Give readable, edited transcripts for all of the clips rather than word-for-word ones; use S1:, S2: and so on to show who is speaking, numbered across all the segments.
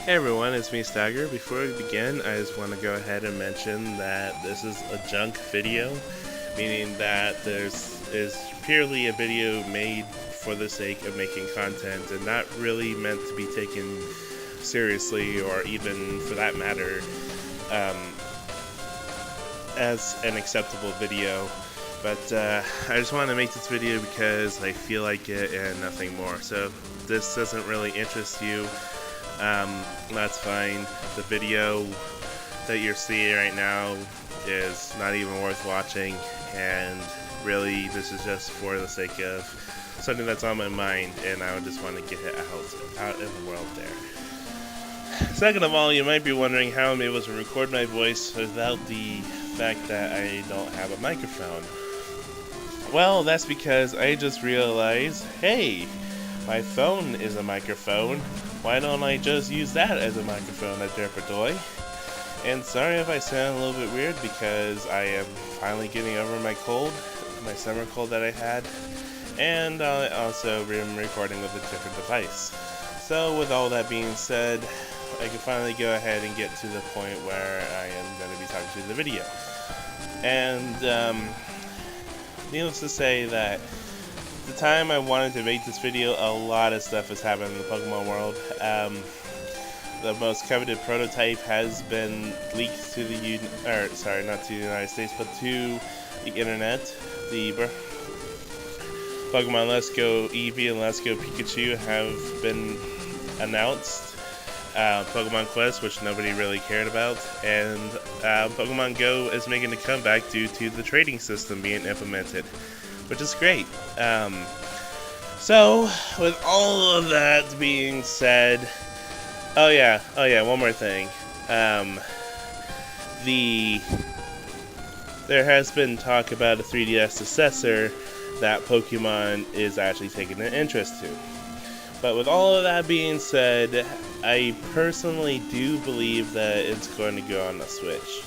S1: Hey everyone, it's me Stagger. Before we begin, I just want to go ahead and mention that this is a junk video, meaning that there's is purely a video made for the sake of making content and not really meant to be taken seriously or even, for that matter, um, as an acceptable video. But I just want to make this video because I feel like it and nothing more. So if this doesn't really interest you, that's fine. The video that you're seeing right now is not even worth watching, and really this is just for the sake of something that's on my mind, and I would just want to get it out in the world there. Second of all, you might be wondering how I'm able to record my voice without the fact that I don't have a microphone. Well, that's because I just realized, hey, my phone is a microphone. Why don't I just use that as a microphone at Derpadoy? And sorry if I sound a little bit weird because I am finally getting over my cold, my summer cold that I had, and I also am recording with a different device. So with all that being said, I can finally go ahead and get to the point where I am going to be talking to the video. And needless to say that the time I wanted to make this video, a lot of stuff has happened in the Pokemon world. The most coveted prototype has been leaked to the not to the United States, but to the internet. The Pokemon Let's Go Eevee and Let's Go Pikachu have been announced. Pokemon Quest, which nobody really cared about, and Pokemon Go is making a comeback due to the trading system being implemented, which is great. So, with all of that being said, oh yeah, one more thing. There has been talk about a 3DS successor that Pokemon is actually taking an interest to. But with all of that being said, I personally do believe that it's going to go on the Switch.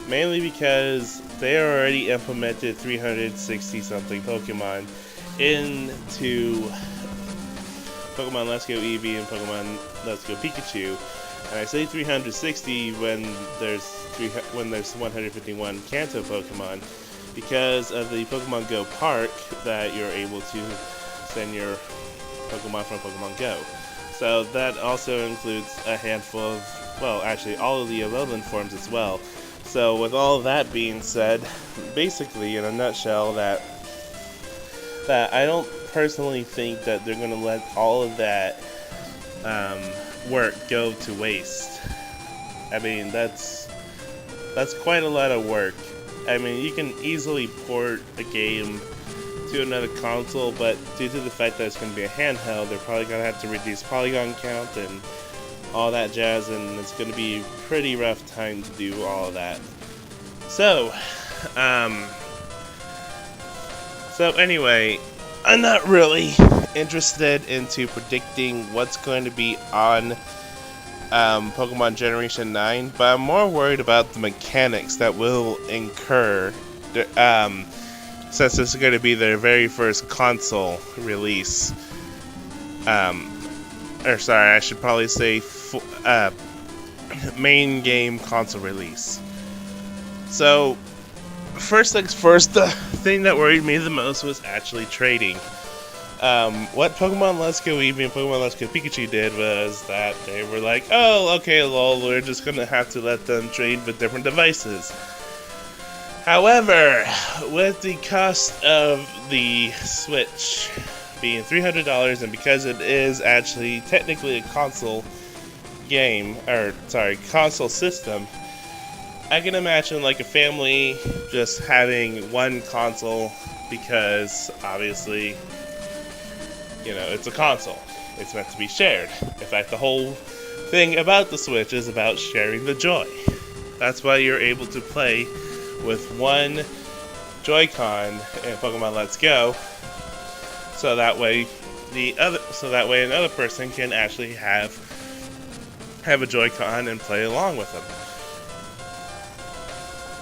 S1: Mainly because they already implemented 360 something Pokemon into Pokemon Let's Go Eevee and Pokemon Let's Go Pikachu. And I say 360 when there's 151 Kanto Pokemon because of the Pokemon Go Park that you're able to send your Pokemon from Pokemon Go. So that also includes a handful of, well, actually all of the Alolan forms as well. So with all of that being said, basically in a nutshell, that I don't personally think that they're going to let all of that work go to waste. I mean, that's quite a lot of work. I mean, you can easily port a game to another console, but due to the fact that it's going to be a handheld, they're probably going to have to reduce polygon count and all that jazz, and it's going to be a pretty rough time to do all of that. So anyway, I'm not really interested into predicting what's going to be on Pokemon Generation 9, but I'm more worried about the mechanics that will incur since this is going to be their very first console release. I should probably say main game console release. So, first things first, the thing that worried me the most was actually trading. What Pokemon Let's Go Eevee and Pokemon Let's Go Pikachu did was that they were like, oh, okay, lol, we're just gonna have to let them trade with different devices. However, with the cost of the Switch being $300, and because it is actually technically a console console system, I can imagine like a family just having one console because obviously, it's a console. It's meant to be shared. In fact, the whole thing about the Switch is about sharing the joy. That's why you're able to play with one Joy-Con in Pokemon Let's Go, so that way another person can actually have a Joy-Con and play along with them.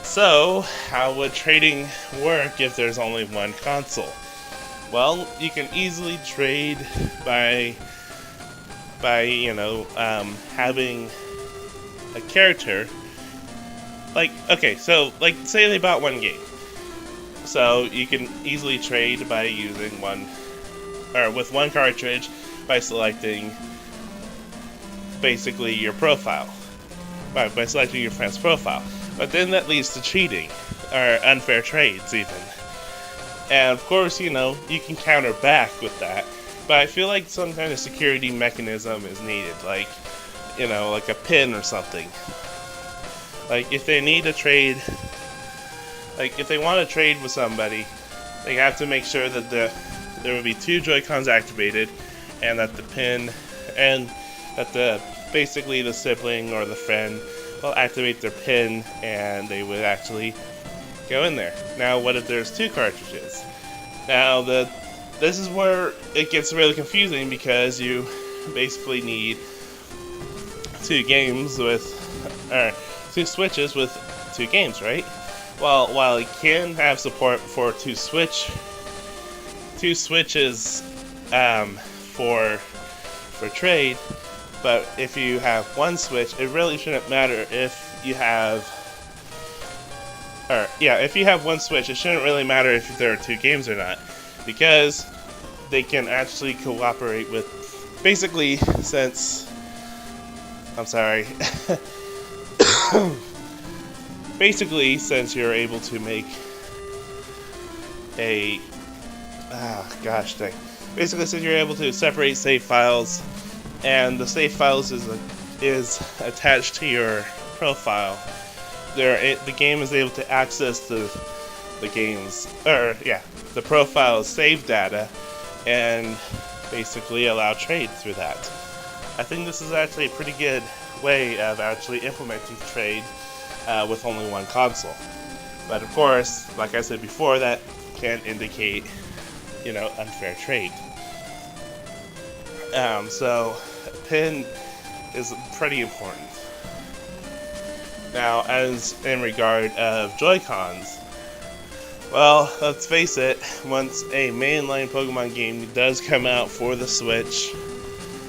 S1: So, how would trading work if there's only one console? Well, you can easily trade by by, having a character. Like, okay, so, like, say they bought one game. So you can easily trade by using with one cartridge by selecting basically your profile. By selecting your friend's profile. But then that leads to cheating, or unfair trades even. And of course, you can counter back with that. But I feel like some kind of security mechanism is needed, like, like a pin or something. Like, if they need to trade, like, if they want to trade with somebody, they have to make sure that there will be 2 Joy-Cons activated, and that the pin, and that basically the sibling or the friend will activate their pin, and they would actually go in there. Now, what if there's 2 cartridges? Now, this is where it gets really confusing, because you basically need 2 games or 2 switches with 2 games, right? Well, while it can have support for 2 switches for trade, but if you have 1 switch, it really shouldn't matter if you have, if you have 1 switch, it shouldn't really matter if there are 2 games or not, because they can actually cooperate with, basically, basically, since you're able to make basically, since you're able to separate save files, and the save files is attached to your profile, the game is able to access the profile's save data, and basically allow trade through that. I think this is actually a pretty good way of actually implementing trade with only 1 console. But of course, like I said before, that can indicate, unfair trade. So PIN is pretty important. Now, as in regard of Joy-Cons, well, let's face it, once a mainline Pokemon game does come out for the Switch,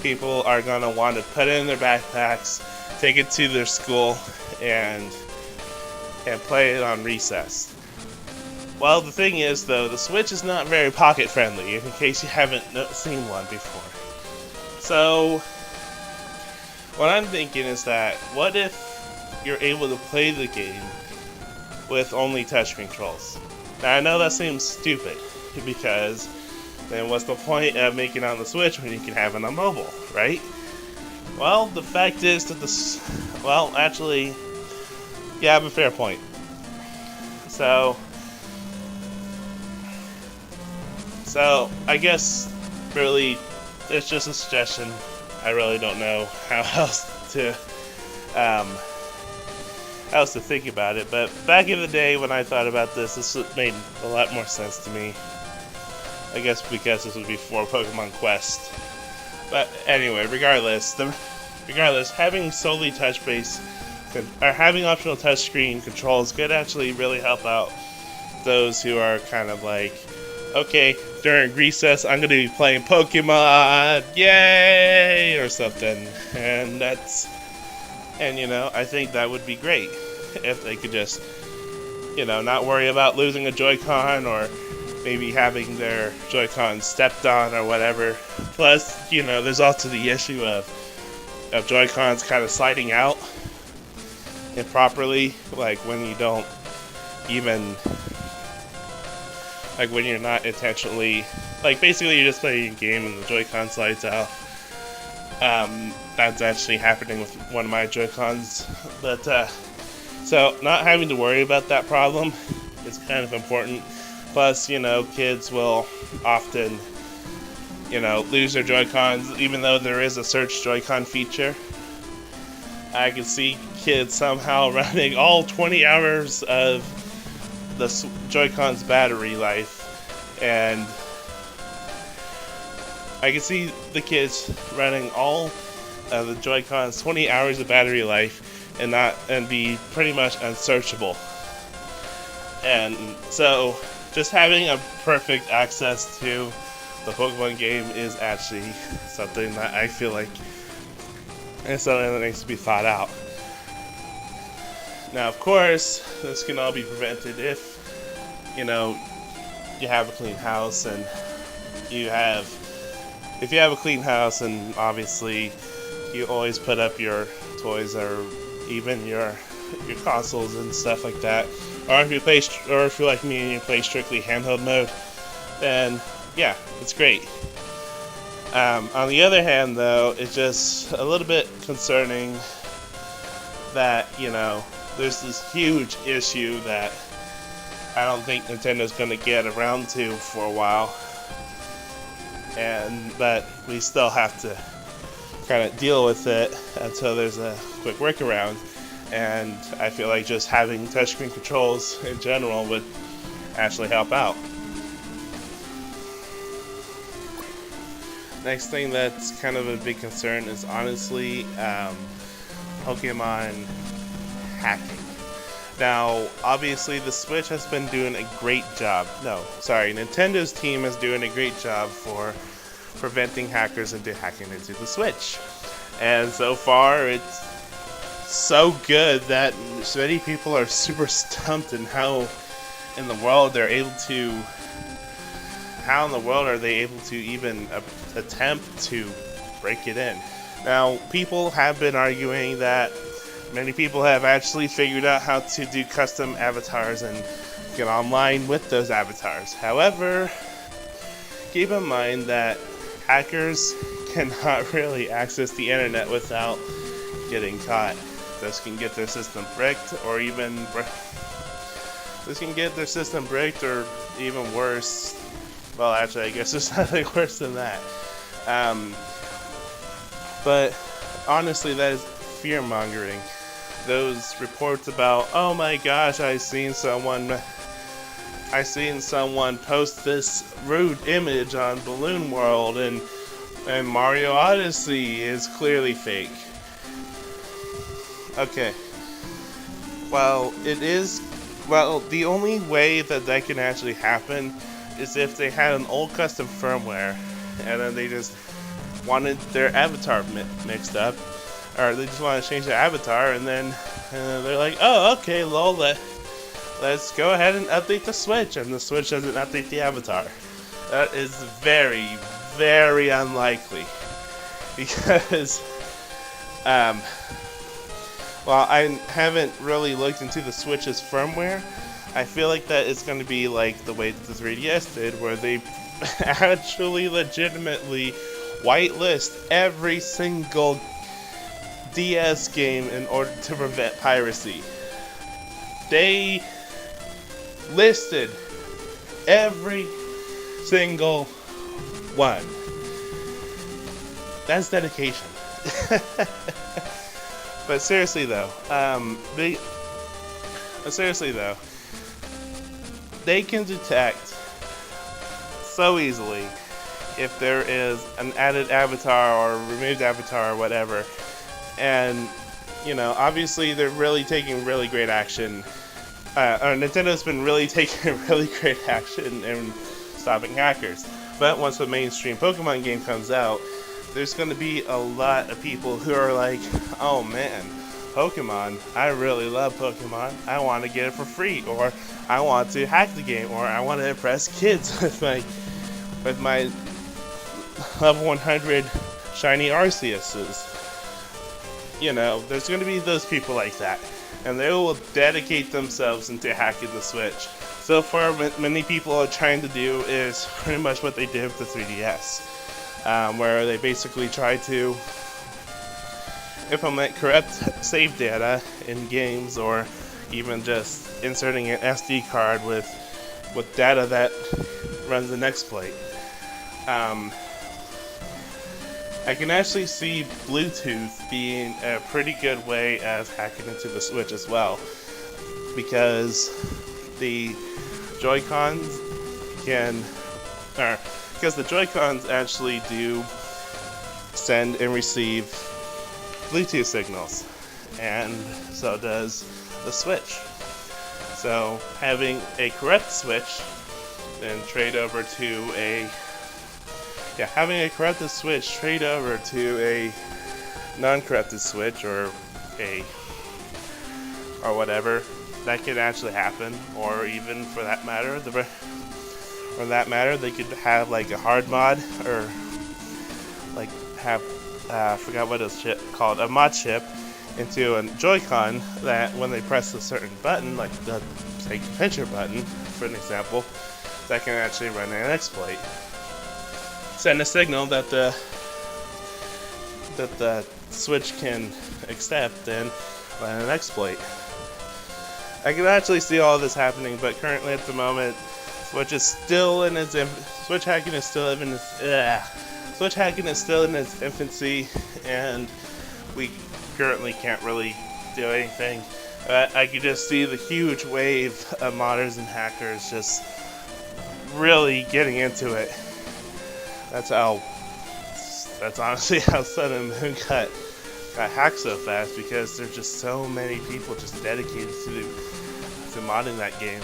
S1: people are going to want to put it in their backpacks, take it to their school, and play it on recess. Well, the thing is, though, the Switch is not very pocket-friendly, in case you haven't seen one before. So, what I'm thinking is that, what if you're able to play the game with only touch controls? Now, I know that seems stupid, because then what's the point of making it on the Switch when you can have it on mobile, right? Well, the fact is that actually, you have a fair point. So I guess, really, it's just a suggestion. I really don't know how else to think about it, but back in the day when I thought about this made a lot more sense to me. I guess because this was before Pokemon Quest. But anyway, regardless, having solely touch-based, or having optional touchscreen controls could actually really help out those who are kind of like, okay, during recess I'm going to be playing Pokemon, yay, or something. And I think that would be great if they could just, not worry about losing a Joy-Con, or maybe having their Joy-Con stepped on or whatever. Plus, there's also the issue of Joy-Cons kind of sliding out improperly, like when you don't even, like when you're not intentionally, like basically you're just playing a game and the Joy-Con slides out. That's actually happening with one of my Joy-Cons, but so not having to worry about that problem is kind of important. Plus, kids will often, lose their Joy-Cons, even though there is a search Joy-Con feature. I can see kids somehow running all 20 hours of the Joy-Con's battery life, and I can see the kids running all of the Joy-Con's 20 hours of battery life and be pretty much unsearchable. And so, just having a perfect access to the Pokemon game is actually something that I feel like and something that needs to be thought out. Now, of course, this can all be prevented if, you know, you have a clean house, and if you have a clean house, and obviously you always put up your toys or even your consoles and stuff like that, or if you're like me and you play strictly handheld mode, then yeah, it's great. On the other hand, though, it's just a little bit concerning that, there's this huge issue that I don't think Nintendo's going to get around to for a while, but we still have to kind of deal with it until there's a quick workaround. And I feel like just having touchscreen controls in general would actually help out. Next thing that's kind of a big concern is honestly Pokemon hacking. Now, obviously the Switch has been doing a great job. Nintendo's team is doing a great job for preventing hackers into hacking into the Switch. And so far, it's so good that so many people are super stumped in how in the world are they able to even attempt to break it in. Now, people have been arguing that many people have actually figured out how to do custom avatars and get online with those avatars. However, keep in mind that hackers cannot really access the internet without getting caught. This can get their system bricked, or even worse. Well, actually, I guess there's nothing worse than that. But honestly, that is fear-mongering. Those reports about, oh my gosh, I seen someone post this rude image on Balloon World, and Mario Odyssey is clearly fake. Okay. The only way that can actually happen is if they had an old custom firmware and then they just wanted their avatar mixed up, or they just want to change their avatar, and then they're like, oh, okay, lol, let's go ahead and update the Switch, and the Switch doesn't update the avatar. That is very, very unlikely, because while I haven't really looked into the Switch's firmware, I feel like that it's going to be like the way that the 3DS did, where they actually legitimately whitelist every single DS game in order to prevent piracy. They listed every single one. That's dedication. But seriously though, they can detect so easily if there is an added avatar or removed avatar or whatever. And, obviously they're really taking really great action. Nintendo's been really taking really great action in stopping hackers. But once the mainstream Pokemon game comes out, there's going to be a lot of people who are like, oh man, Pokemon, I really love Pokemon, I want to get it for free, or I want to hack the game, or I want to impress kids with my level 100 shiny Arceuses. There's going to be those people like that, and they will dedicate themselves into hacking the Switch. So far, many people are trying to do is pretty much what they did with the 3DS. Where they basically try to implement corrupt save data in games, or even just inserting an SD card with data that runs an exploit. I can actually see Bluetooth being a pretty good way of hacking into the Switch as well, because the Joy-Cons because the Joy-Cons actually do send and receive Bluetooth signals, and so does the Switch. So having a correct Switch, then having a corrupted Switch trade over to a non-corrupted Switch or whatever, that could actually happen. Or even for that matter, they could have like a hard mod, or like have I forgot what it's called, a mod chip into a Joy-Con that when they press a certain button, like the say picture button, for an example, that can actually run an exploit. Send a signal that the Switch can accept and run an exploit. I can actually see all this happening, but currently at the moment, Switch hacking is still in its infancy, and we currently can't really do anything. I could just see the huge wave of modders and hackers just really getting into it. That's honestly how Sun and Moon got hacked so fast, because there's just so many people just dedicated to modding that game.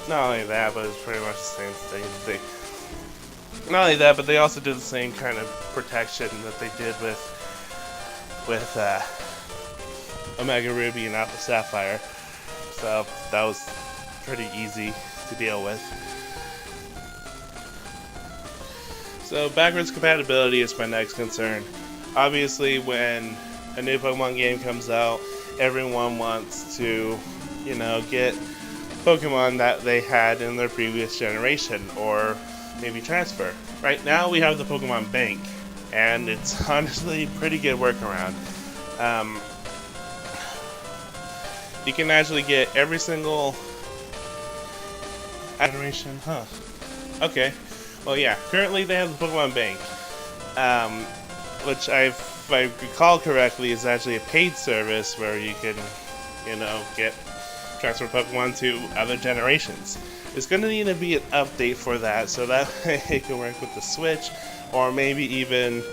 S1: Not only that, but it's pretty much the same thing. Not only that, but they also did the same kind of protection that they did with Omega Ruby and Alpha Sapphire. So that was pretty easy to deal with. So backwards compatibility is my next concern. Obviously, when a new Pokemon game comes out, everyone wants to, get Pokemon that they had in their previous generation, or maybe transfer. Right now we have the Pokemon Bank, and it's honestly a pretty good workaround. You can actually get every single generation, Okay. Well, yeah, currently they have the Pokemon Bank, which if I recall correctly, is actually a paid service where you can, get transfer Pokemon to other generations. There's going to need to be an update for that, so that it can work with the Switch, or maybe even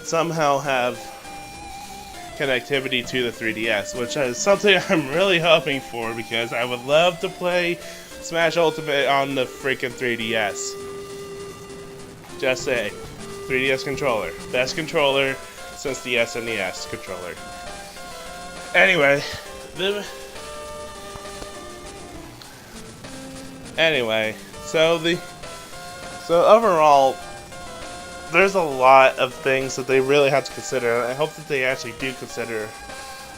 S1: somehow have connectivity to the 3DS, which is something I'm really hoping for, because I would love to play Smash Ultimate on the freaking 3DS. Just say, 3DS controller. Best controller since the SNES controller. Anyway, so overall, there's a lot of things that they really have to consider, and I hope that they actually do consider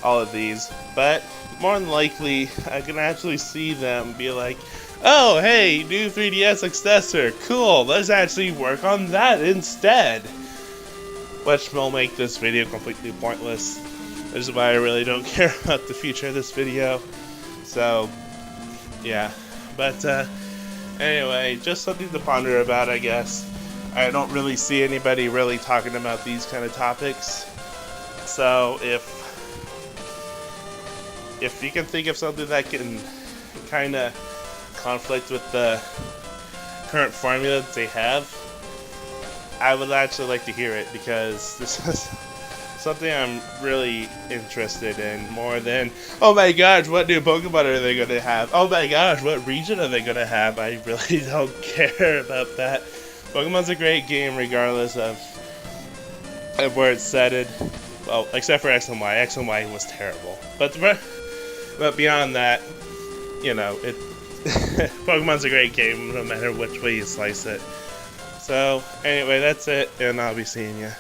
S1: all of these. But more than likely, I can actually see them be like, oh, hey, new 3DS successor, cool, let's actually work on that instead. Which will make this video completely pointless, which is why I really don't care about the future of this video. So, yeah. But, anyway, just something to ponder about, I guess. I don't really see anybody really talking about these kind of topics. So, if you can think of something that can kind of conflict with the current formula that they have, I would actually like to hear it, because this is something I'm really interested in, more than, oh my gosh, what new Pokemon are they going to have? Oh my gosh, what region are they going to have? I really don't care about that. Pokemon's a great game regardless of where it's set. Well, except for X and Y. X and Y was terrible. But beyond that, Pokemon's a great game no matter which way you slice it. So, anyway, that's it, and I'll be seeing you.